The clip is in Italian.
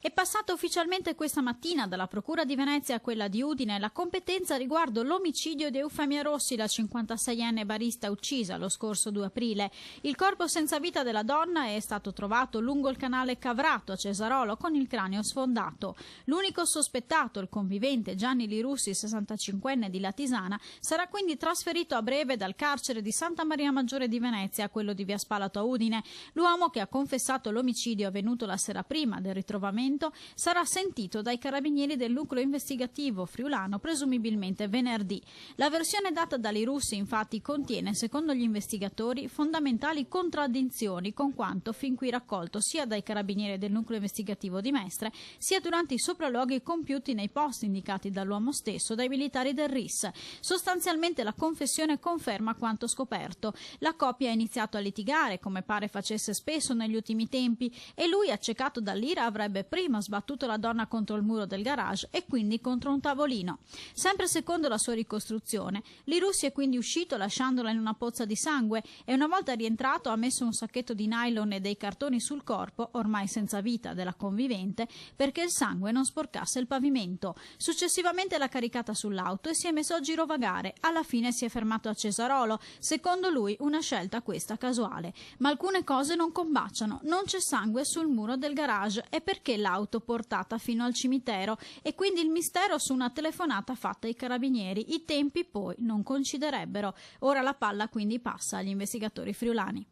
È passata ufficialmente questa mattina dalla Procura di Venezia a quella di Udine la competenza riguardo l'omicidio di Eufemia Rossi, la 56enne barista uccisa lo scorso 2 aprile. Il corpo senza vita della donna è stato trovato lungo il canale Cavrato a Cesarolo con il cranio sfondato. L'unico sospettato, il convivente Gianni Lirussi, 65enne di Latisana, sarà quindi trasferito a breve dal carcere di Santa Maria Maggiore di Venezia a quello di Via Spalato a Udine. L'uomo, che ha confessato l'omicidio avvenuto la sera prima del ritrovamento, sarà sentito dai carabinieri del nucleo investigativo friulano presumibilmente venerdì. La versione data da Lirussi infatti contiene, secondo gli investigatori, fondamentali contraddizioni con quanto fin qui raccolto sia dai carabinieri del nucleo investigativo di Mestre sia durante i sopralluoghi compiuti nei posti indicati dall'uomo stesso dai militari del RIS. Sostanzialmente la confessione conferma quanto scoperto. La coppia ha iniziato a litigare, come pare facesse spesso negli ultimi tempi, e lui, accecato dall'ira, avrebbe prima sbattuto la donna contro il muro del garage e quindi contro un tavolino. Sempre secondo la sua ricostruzione, Lirussi è quindi uscito lasciandola in una pozza di sangue e una volta rientrato ha messo un sacchetto di nylon e dei cartoni sul corpo, ormai senza vita, della convivente, perché il sangue non sporcasse il pavimento. Successivamente l'ha caricata sull'auto e si è messo a girovagare. Alla fine si è fermato a Cesarolo, secondo lui una scelta questa casuale. Ma alcune cose non combaciano. Non c'è sangue sul muro del garage e perché l'auto portata fino al cimitero, e quindi il mistero su una telefonata fatta ai carabinieri. I tempi poi non coinciderebbero. Ora la palla quindi passa agli investigatori friulani.